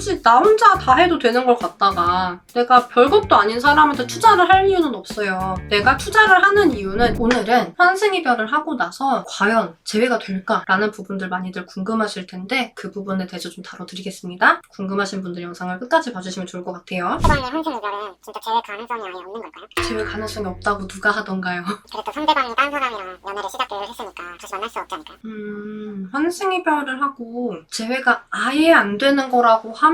굳이 나 혼자 다 해도 되는 걸 갖다가 내가 별것도 아닌 사람한테 투자를 할 이유는 없어요. 내가 투자를 하는 이유는 오늘은 환승이별을 하고 나서 과연 재회가 될까라는 부분들 많이들 궁금하실 텐데 그 부분에 대해서 좀 다뤄드리겠습니다. 궁금하신 분들 영상을 끝까지 봐주시면 좋을 것 같아요. 상대방의 환승이별은 진짜 재회 가능성이 아예 없는 걸까요? 재회 가능성이 없다고 누가 하던가요? 그래도 상대방이 딴 사람이랑 연애를 시작을 했으니까 다시 만날 수 없지 않을까요? 환승이별을 하고 재회가 아예 안 되는 거라고 하면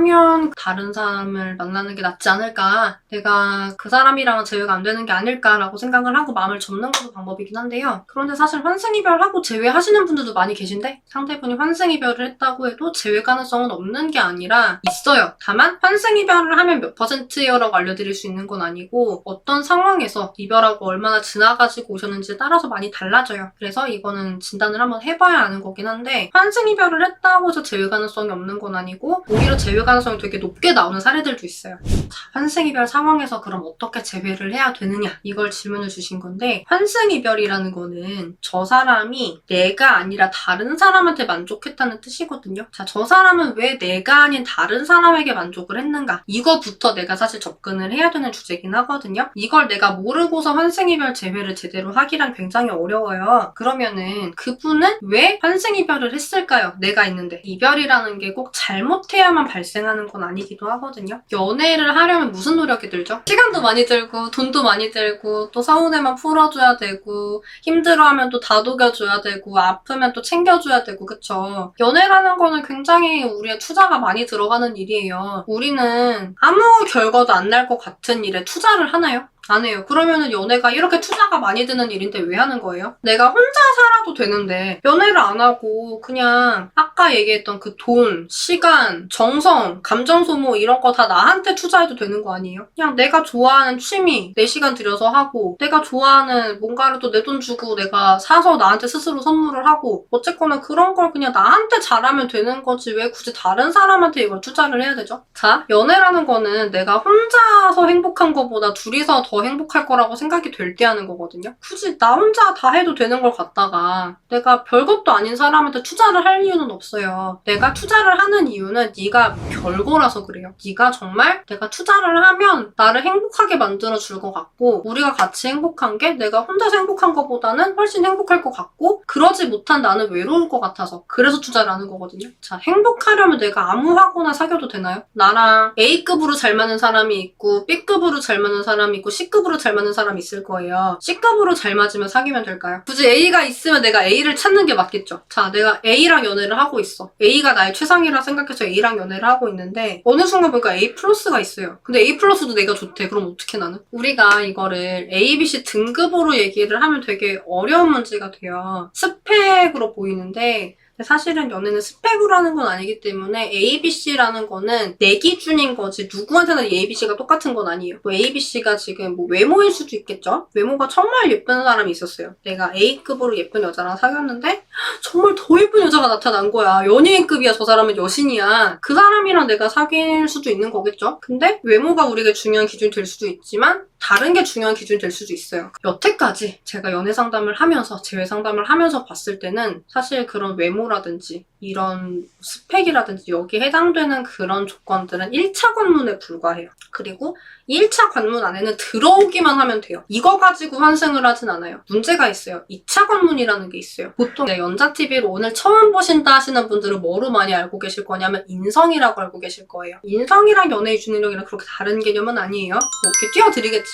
다른 사람을 만나는 게 낫지 않을까, 내가 그 사람이랑 재회가 안 되는 게 아닐까라고 생각을 하고 마음을 접는 것도 방법이긴 한데요. 그런데 사실 환승이별하고 재회하시는 분들도 많이 계신데 상대분이 환승이별을 했다고 해도 재회 가능성은 없는 게 아니라 있어요. 다만 환승이별을 하면 몇 %라고 알려드릴 수 있는 건 아니고 어떤 상황에서 이별하고 얼마나 지나가지고 오셨는지에 따라서 많이 달라져요. 그래서 이거는 진단을 한번 해봐야 아는 거긴 한데 환승이별을 했다고 해서 재회 가능성이 없는 건 아니고 오히려 재회 가능성이 되게 높게 나오는 사례들도 있어요. 자, 환승이별 상황에서 그럼 어떻게 재회를 해야 되느냐, 이걸 질문을 주신 건데, 환승이별이라는 거는 저 사람이 내가 아니라 다른 사람한테 만족했다는 뜻이거든요. 자, 저 사람은 왜 내가 아닌 다른 사람에게 만족을 했는가, 이거부터 내가 사실 접근을 해야 되는 주제긴 하거든요. 이걸 내가 모르고서 환승이별 재회를 제대로 하기란 굉장히 어려워요. 그러면은 그분은 왜 환승이별을 했을까요? 내가 있는데. 이별이라는 게 꼭 잘못해야만 발생하는 건 아니기도 하거든요. 연애를 하려면 무슨 노력이 들죠? 시간도 많이 들고 돈도 많이 들고 또 서운해만 풀어줘야 되고 힘들어하면 또 다독여줘야 되고 아프면 또 챙겨줘야 되고, 그쵸? 연애라는 거는 굉장히 우리의 투자가 많이 들어가는 일이에요. 우리는 아무 결과도 안 날 것 같은 일에 투자를 하나요? 안 해요. 그러면은 연애가 이렇게 투자가 많이 드는 일인데 왜 하는 거예요? 내가 혼자 살아도 되는데 연애를 안 하고 그냥 아까 얘기했던 그 돈, 시간, 정성, 감정 소모 이런 거 다 나한테 투자해도 되는 거 아니에요? 그냥 내가 좋아하는 취미 내 시간 들여서 하고 내가 좋아하는 뭔가를 또 내 돈 주고 내가 사서 나한테 스스로 선물을 하고 어쨌거나 그런 걸 그냥 나한테 잘하면 되는 거지 왜 굳이 다른 사람한테 이걸 투자를 해야 되죠? 자, 연애라는 거는 내가 혼자서 행복한 것보다 둘이서 더 행복할 거라고 생각이 될 때 하는 거거든요. 굳이 나 혼자 다 해도 되는 걸 갖다가 내가 별것도 아닌 사람한테 투자를 할 이유는 없어요. 내가 투자를 하는 이유는 네가 별거라서 그래요. 네가 정말 내가 투자를 하면 나를 행복하게 만들어줄 것 같고 우리가 같이 행복한 게 내가 혼자서 행복한 것보다는 훨씬 행복할 것 같고 그러지 못한 나는 외로울 것 같아서 그래서 투자를 하는 거거든요. 자, 행복하려면 내가 아무하고나 사귀어도 되나요? 나랑 A급으로 잘 맞는 사람이 있고 B급으로 잘 맞는 사람이 있고 C급으로 잘 맞는 사람이 있을 거예요. C급으로 잘 맞으면 사귀면 될까요? 굳이 A가 있으면 내가 A를 찾는 게 맞겠죠. 자, 내가 A랑 연애를 하고 있어. A가 나의 최상이라 생각해서 A랑 연애를 하고 있는데 어느 순간 보니까 A 플러스가 있어요. 근데 A 플러스도 내가 좋대. 그럼 어떻게 나는? 우리가 이거를 A, B, C 등급으로 얘기를 하면 되게 어려운 문제가 돼요. 스펙으로 보이는데 사실은 연애는 스펙으로 하는 건 아니기 때문에 A, B, C라는 거는 내 기준인 거지 누구한테나 A, B, C가 똑같은 건 아니에요. 뭐 A, B, C가 지금 뭐 외모일 수도 있겠죠? 외모가 정말 예쁜 사람이 있었어요. 내가 A급으로 예쁜 여자랑 사귀었는데 정말 더 예쁜 여자가 나타난 거야. 연예인급이야. 저 사람은 여신이야. 그 사람이랑 내가 사귈 수도 있는 거겠죠? 근데 외모가 우리에게 중요한 기준이 될 수도 있지만 다른 게 중요한 기준이 될 수도 있어요. 여태까지 제가 연애 상담을 하면서 재회 상담을 하면서 봤을 때는 사실 그런 외모라든지 이런 스펙이라든지 여기에 해당되는 그런 조건들은 1차 관문에 불과해요. 그리고 1차 관문 안에는 들어오기만 하면 돼요. 이거 가지고 환승을 하진 않아요. 문제가 있어요. 2차 관문이라는 게 있어요. 보통 연자TV로 오늘 처음 보신다 하시는 분들은 뭐로 많이 알고 계실 거냐면 인성이라고 알고 계실 거예요. 인성이랑 연애 유지 능력이랑 그렇게 다른 개념은 아니에요. 뭐 이렇게 띄워드리겠지만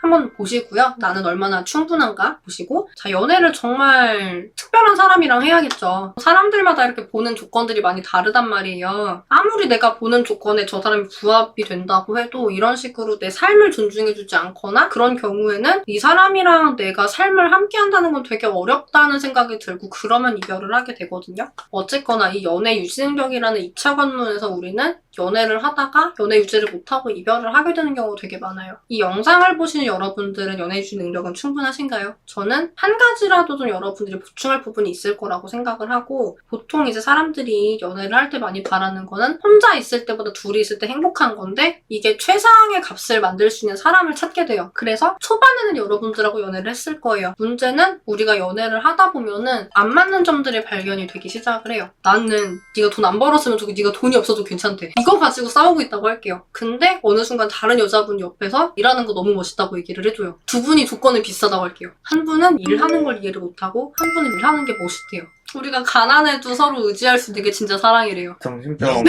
한번 보시고요. 나는 얼마나 충분한가 보시고, 자, 연애를 정말 특별한 사람이랑 해야겠죠. 사람들마다 이렇게 보는 조건들이 많이 다르단 말이에요. 아무리 내가 보는 조건에 저 사람이 부합이 된다고 해도 이런 식으로 내 삶을 존중해주지 않거나 그런 경우에는 이 사람이랑 내가 삶을 함께 한다는 건 되게 어렵다는 생각이 들고 그러면 이별을 하게 되거든요. 어쨌거나 이 연애 유지 능력이라는 2차 관문에서 우리는 연애를 하다가 연애 유지를 못하고 이별을 하게 되는 경우가 되게 많아요. 이 영상을 보시는 여러분들은 연애 유지 능력은 충분하신가요? 저는 한 가지라도 좀 여러분들이 보충할 부분이 있을 거라고 생각을 하고, 보통 이제 이제 사람들이 연애를 할 때 많이 바라는 거는 혼자 있을 때보다 둘이 있을 때 행복한 건데 이게 최상의 값을 만들 수 있는 사람을 찾게 돼요. 그래서 초반에는 여러분들하고 연애를 했을 거예요. 문제는 우리가 연애를 하다 보면은 안 맞는 점들이 발견이 되기 시작을 해요. 나는 네가 돈 안 벌었으면 좋고 네가 돈이 없어도 괜찮대. 이거 가지고 싸우고 있다고 할게요. 근데 어느 순간 다른 여자분 옆에서 일하는 거 너무 멋있다고 얘기를 해줘요. 두 분이 조건은 비슷하다고 할게요. 한 분은 일하는 걸 이해를 못하고 한 분은 일하는 게 멋있대요. 우리가 가난해도 서로 의지할 수 있는 게 진짜 사랑이래요. 정신병.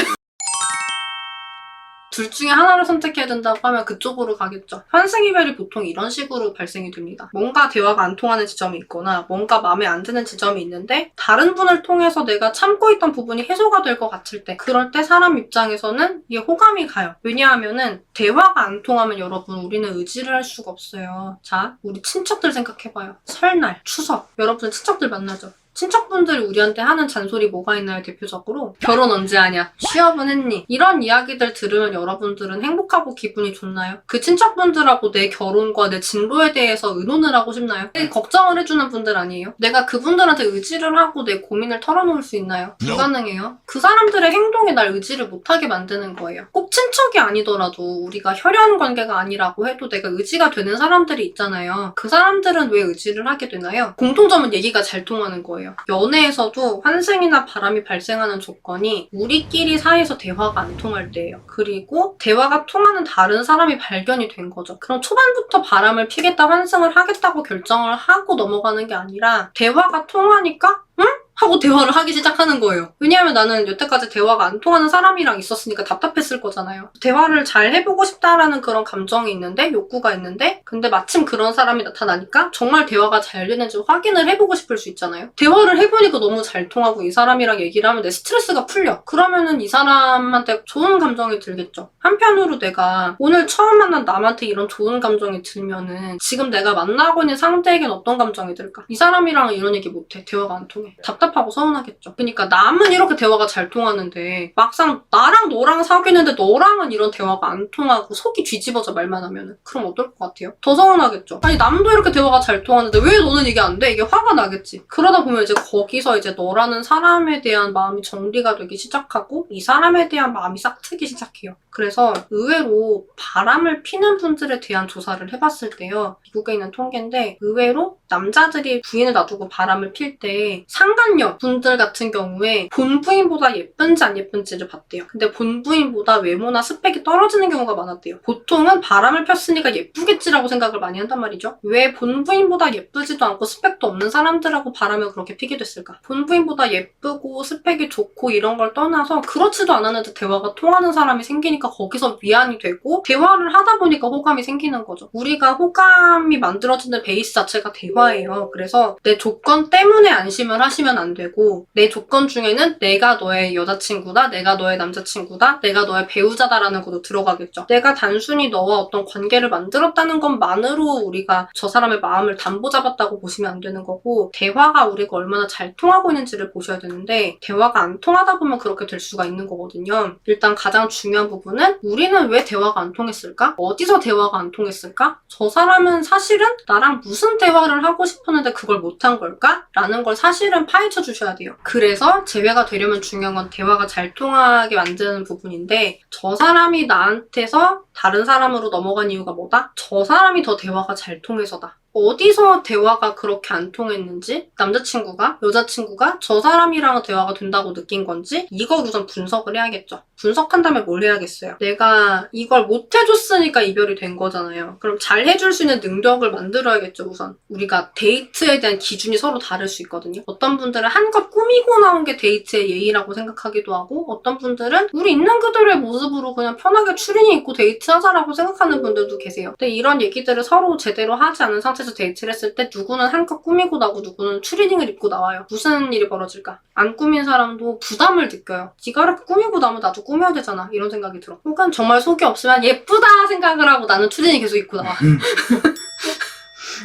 둘 중에 하나를 선택해야 된다고 하면 그쪽으로 가겠죠. 환승이별이 보통 이런 식으로 발생이 됩니다. 뭔가 대화가 안 통하는 지점이 있거나 뭔가 마음에 안 드는 지점이 있는데 다른 분을 통해서 내가 참고 있던 부분이 해소가 될 것 같을 때 그럴 때 사람 입장에서는 이게 호감이 가요. 왜냐하면은 대화가 안 통하면 여러분 우리는 의지를 할 수가 없어요. 자, 우리 친척들 생각해봐요. 설날, 추석 여러분 친척들 만나죠. 친척분들이 우리한테 하는 잔소리 뭐가 있나요, 대표적으로? 결혼 언제 하냐? 취업은 했니? 이런 이야기들 들으면 여러분들은 행복하고 기분이 좋나요? 그 친척분들하고 내 결혼과 내 진로에 대해서 의논을 하고 싶나요? 걱정을 해주는 분들 아니에요? 내가 그분들한테 의지를 하고 내 고민을 털어놓을 수 있나요? 불가능해요. 그 사람들의 행동에 날 의지를 못하게 만드는 거예요. 꼭 친척이 아니더라도 우리가 혈연 관계가 아니라고 해도 내가 의지가 되는 사람들이 있잖아요. 그 사람들은 왜 의지를 하게 되나요? 공통점은 얘기가 잘 통하는 거예요. 연애에서도 환승이나 바람이 발생하는 조건이 우리끼리 사이에서 대화가 안 통할 때예요. 그리고 대화가 통하는 다른 사람이 발견이 된 거죠. 그럼 초반부터 바람을 피겠다, 환승을 하겠다고 결정을 하고 넘어가는 게 아니라 대화가 통하니까 응? 하고 대화를 하기 시작하는 거예요. 왜냐하면 나는 여태까지 대화가 안 통하는 사람이랑 있었으니까 답답했을 거잖아요. 대화를 잘 해보고 싶다라는 그런 감정이 있는데, 욕구가 있는데, 근데 마침 그런 사람이 나타나니까 정말 대화가 잘 되는지 확인을 해보고 싶을 수 있잖아요. 대화를 해보니까 너무 잘 통하고 이 사람이랑 얘기를 하면 내 스트레스가 풀려. 그러면은 이 사람한테 좋은 감정이 들겠죠. 한편으로 내가 오늘 처음 만난 남한테 이런 좋은 감정이 들면은 지금 내가 만나고 있는 상대에겐 어떤 감정이 들까? 이 사람이랑은 이런 얘기 못해. 대화가 안 통해. 답답하고 서운하겠죠. 그러니까 남은 이렇게 대화가 잘 통하는데 막상 나랑 너랑 사귀는데 너랑은 이런 대화가 안 통하고 속이 뒤집어져 말만 하면은 그럼 어떨 것 같아요? 더 서운하겠죠. 아니 남도 이렇게 대화가 잘 통하는데 왜 너는 이게 안 돼? 이게 화가 나겠지. 그러다 보면 이제 거기서 이제 너라는 사람에 대한 마음이 정리가 되기 시작하고 이 사람에 대한 마음이 싹트기 시작해요. 그래서 의외로 바람을 피는 분들에 대한 조사를 해봤을 때요. 미국에 있는 통계인데 의외로 남자들이 부인을 놔두고 바람을 필 때 상간녀 분들 같은 경우에 본부인보다 예쁜지 안 예쁜지를 봤대요. 근데 본부인보다 외모나 스펙이 떨어지는 경우가 많았대요. 보통은 바람을 폈으니까 예쁘겠지라고 생각을 많이 한단 말이죠. 왜 본부인보다 예쁘지도 않고 스펙도 없는 사람들하고 바람을 그렇게 피게 됐을까? 본부인보다 예쁘고 스펙이 좋고 이런 걸 떠나서 그렇지도 않았는데 대화가 통하는 사람이 생기니까 거기서 위안이 되고 대화를 하다 보니까 호감이 생기는 거죠. 우리가 호감이 만들어지는 베이스 자체가 대화예요. 그래서 내 조건 때문에 안심을 하시면 안 되고 내 조건 중에는 내가 너의 여자친구다, 내가 너의 남자친구다, 내가 너의 배우자다라는 것도 들어가겠죠. 내가 단순히 너와 어떤 관계를 만들었다는 것만으로 우리가 저 사람의 마음을 담보 잡았다고 보시면 안 되는 거고 대화가 우리가 얼마나 잘 통하고 있는지를 보셔야 되는데 대화가 안 통하다 보면 그렇게 될 수가 있는 거거든요. 일단 가장 중요한 부분은 우리는 왜 대화가 안 통했을까? 어디서 대화가 안 통했을까? 저 사람은 사실은 나랑 무슨 대화를 하고 싶었는데 그걸 못한 걸까? 라는 걸 사실은 파헤쳐 주셔야 돼요. 그래서 재회가 되려면 중요한 건 대화가 잘 통하게 만드는 부분인데 저 사람이 나한테서 다른 사람으로 넘어간 이유가 뭐다? 저 사람이 더 대화가 잘 통해서다. 어디서 대화가 그렇게 안 통했는지 남자친구가 여자친구가 저 사람이랑 대화가 된다고 느낀 건지 이걸 우선 분석을 해야겠죠. 분석한 다음에 뭘 해야겠어요? 내가 이걸 못 해줬으니까 이별이 된 거잖아요. 그럼 잘 해줄 수 있는 능력을 만들어야겠죠. 우선 우리가 데이트에 대한 기준이 서로 다를 수 있거든요. 어떤 분들은 한껏 꾸미고 나온 게 데이트의 예의라고 생각하기도 하고 어떤 분들은 우리 있는 그대로의 모습으로 그냥 편하게 추리닝 입고 데이트하자라고 생각하는 분들도 계세요. 근데 이런 얘기들을 서로 제대로 하지 않은 상태에서 데이트를 했을 때 누구는 한껏 꾸미고 나고 누구는 추리닝을 입고 나와요. 무슨 일이 벌어질까? 안 꾸민 사람도 부담을 느껴요. 네가 이렇게 꾸미고 나면 나도 꾸며야 되잖아. 이런 생각이 들어. 혹은 정말 속이 없으면 예쁘다 생각을 하고 나는 추리닝 계속 입고 나와.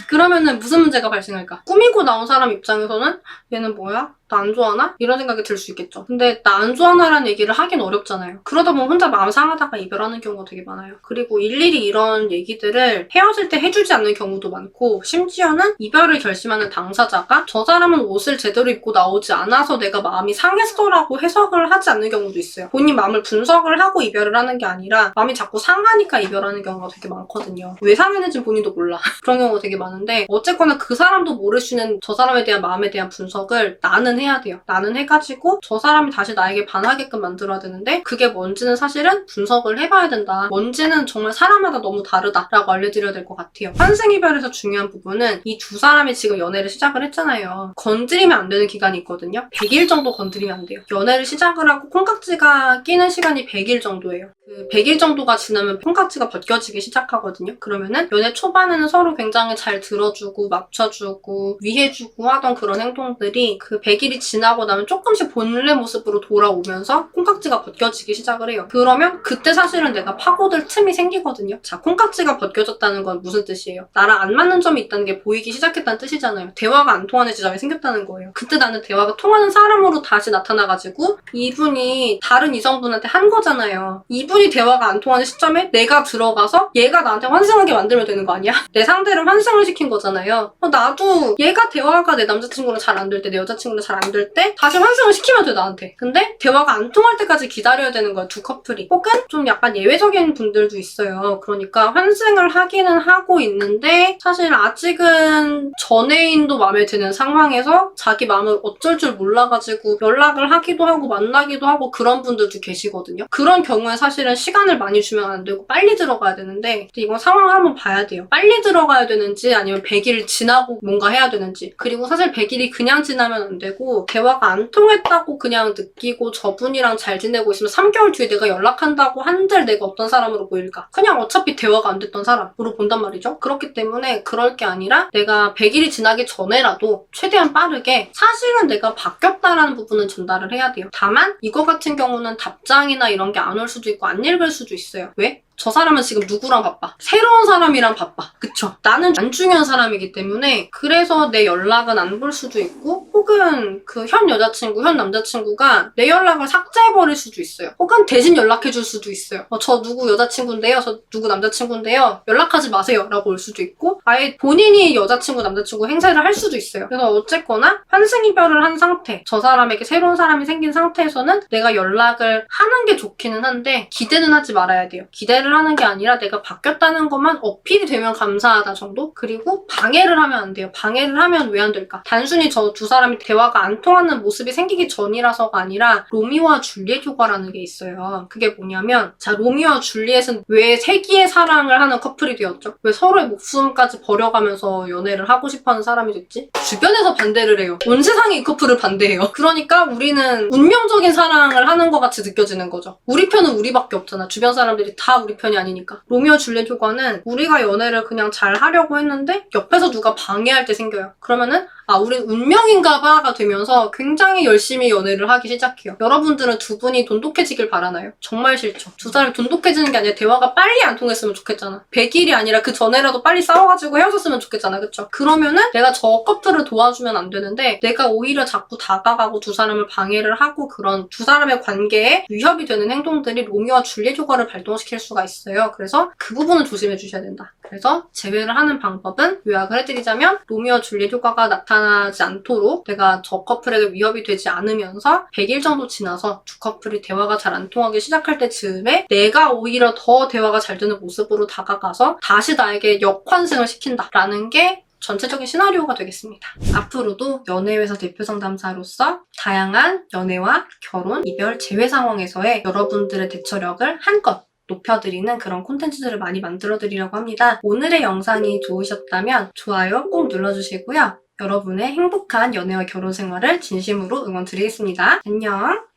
그러면은 무슨 문제가 발생할까? 꾸미고 나온 사람 입장에서는 얘는 뭐야? 나 안 좋아하나? 이런 생각이 들 수 있겠죠. 근데 나 안 좋아하나라는 얘기를 하긴 어렵잖아요. 그러다 보면 혼자 마음 상하다가 이별하는 경우가 되게 많아요. 그리고 일일이 이런 얘기들을 헤어질 때 해주지 않는 경우도 많고, 심지어는 이별을 결심하는 당사자가 저 사람은 옷을 제대로 입고 나오지 않아서 내가 마음이 상했어라고 해석을 하지 않는 경우도 있어요. 본인 마음을 분석을 하고 이별을 하는 게 아니라 마음이 자꾸 상하니까 이별하는 경우가 되게 많거든요. 왜 상했는지 본인도 몰라. 그런 경우가 되게 많은데, 어쨌거나 그 사람도 모를 수 있는 저 사람에 대한 마음에 대한 분석을 나는 해야 돼요. 나는 해가지고 저 사람이 다시 나에게 반하게끔 만들어야 되는데, 그게 뭔지는 사실은 분석을 해봐야 된다. 뭔지는 정말 사람마다 너무 다르다라고 알려드려야 될 것 같아요. 환승이별에서 중요한 부분은 이 두 사람이 지금 연애를 시작을 했잖아요. 건드리면 안 되는 기간이 있거든요. 100일 정도 건드리면 안 돼요. 연애를 시작을 하고 콩깍지가 끼는 시간이 100일 정도예요. 그 100일 정도가 지나면 콩깍지가 벗겨지기 시작하거든요. 그러면은 연애 초반에는 서로 굉장히 잘 들어주고 맞춰주고 위해주고 하던 그런 행동들이 그 100일이 지나고 나면 조금씩 본래 모습으로 돌아오면서 콩깍지가 벗겨지기 시작을 해요. 그러면 그때 사실은 내가 파고들 틈이 생기거든요. 자, 콩깍지가 벗겨졌다는 건 무슨 뜻이에요? 나랑 안 맞는 점이 있다는 게 보이기 시작했다는 뜻이잖아요. 대화가 안 통하는 지점이 생겼다는 거예요. 그때 나는 대화가 통하는 사람으로 다시 나타나가지고 이분이 다른 이성분한테 한 거잖아요. 이분이 대화가 안 통하는 시점에 내가 들어가서 얘가 나한테 환승하게 만들면 되는 거 아니야? 내 상대를 환승을 시킨 거잖아요. 나도 얘가 대화가 내 남자친구랑 잘 안 될 때, 내 여자친구랑 잘 안 될 때 다시 환승을 시키면 돼, 나한테. 근데 대화가 안 통할 때까지 기다려야 되는 거야, 두 커플이. 혹은 좀 약간 예외적인 분들도 있어요. 그러니까 환승을 하기는 하고 있는데 사실 아직은 전애인도 마음에 드는 상황에서 자기 마음을 어쩔 줄 몰라가지고 연락을 하기도 하고 만나기도 하고 그런 분들도 계시거든요. 그런 경우에 사실은 시간을 많이 주면 안 되고 빨리 들어가야 되는데, 이건 상황을 한번 봐야 돼요. 빨리 들어가야 되는지 아니면 100일 지나고 뭔가 해야 되는지. 그리고 사실 100일이 그냥 지나면 안 되고, 대화가 안 통했다고 그냥 느끼고 저분이랑 잘 지내고 있으면 3개월 뒤에 내가 연락한다고 한들 내가 어떤 사람으로 보일까? 그냥 어차피 대화가 안 됐던 사람으로 본단 말이죠. 그렇기 때문에 그럴 게 아니라 내가 100일이 지나기 전에라도 최대한 빠르게 사실은 내가 바뀌었다라는 부분은 전달을 해야 돼요. 다만 이거 같은 경우는 답장이나 이런 게 안 올 수도 있고 안 읽을 수도 있어요. 왜? 저 사람은 지금 누구랑 바빠? 새로운 사람이랑 바빠. 그쵸? 나는 안 중요한 사람이기 때문에 그래서 내 연락은 안 볼 수도 있고, 혹은 그 현 여자친구, 현 남자친구가 내 연락을 삭제해버릴 수도 있어요. 혹은 대신 연락해줄 수도 있어요. 저 누구 여자친구인데요, 저 누구 남자친구인데요, 연락하지 마세요 라고 올 수도 있고, 아예 본인이 여자친구, 남자친구 행세를 할 수도 있어요. 그래서 어쨌거나 환승이별을 한 상태, 저 사람에게 새로운 사람이 생긴 상태에서는 내가 연락을 하는 게 좋기는 한데 기대는 하지 말아야 돼요. 기대를 하는 게 아니라 내가 바뀌었다는 것만 어필이 되면 감사하다 정도? 그리고 방해를 하면 안 돼요. 방해를 하면 왜 안 될까? 단순히 저 두 사람이 대화가 안 통하는 모습이 생기기 전이라서가 아니라 로미오와 줄리엣 효과라는 게 있어요. 그게 뭐냐면, 자, 로미오와 줄리엣은 왜 세기의 사랑을 하는 커플이 되었죠? 왜 서로의 목숨까지 버려가면서 연애를 하고 싶어하는 사람이 됐지? 주변에서 반대를 해요. 온 세상이 이 커플을 반대해요. 그러니까 우리는 운명적인 사랑을 하는 것 같이 느껴지는 거죠. 우리 편은 우리밖에 없잖아. 주변 사람들이 다 우리 편이 아니니까. 로미오 줄리엣 효과는 우리가 연애를 그냥 잘 하려고 했는데 옆에서 누가 방해할 때 생겨요. 그러면은 우린 운명인가 봐가 되면서 굉장히 열심히 연애를 하기 시작해요. 여러분들은 두 분이 돈독해지길 바라나요? 정말 싫죠. 두 사람이 돈독해지는 게 아니라 대화가 빨리 안 통했으면 좋겠잖아. 100일이 아니라 그 전에라도 빨리 싸워가지고 헤어졌으면 좋겠잖아. 그쵸? 그러면은 내가 저 커플을 도와주면 안 되는데 내가 오히려 자꾸 다가가고 두 사람을 방해를 하고 그런 두 사람의 관계에 위협이 되는 행동들이 로미오와 줄리엣 효과를 발동시킬 수가 있어요. 그래서 그 부분은 조심해 주셔야 된다. 그래서 제외를 하는 방법은, 요약을 해드리자면, 로미오와 줄리엣 효과가 나타나지 않도록 내가 저 커플에게 위협이 되지 않으면서 100일 정도 지나서 두 커플이 대화가 잘 안 통하기 시작할 때쯤에 내가 오히려 더 대화가 잘 되는 모습으로 다가가서 다시 나에게 역환승을 시킨다라는 게 전체적인 시나리오가 되겠습니다. 앞으로도 연애회사 대표 상담사로서 다양한 연애와 결혼, 이별, 재회 상황에서의 여러분들의 대처력을 한껏 높여드리는 그런 콘텐츠들을 많이 만들어드리려고 합니다. 오늘의 영상이 좋으셨다면 좋아요 꼭 눌러주시고요. 여러분의 행복한 연애와 결혼 생활을 진심으로 응원드리겠습니다. 안녕!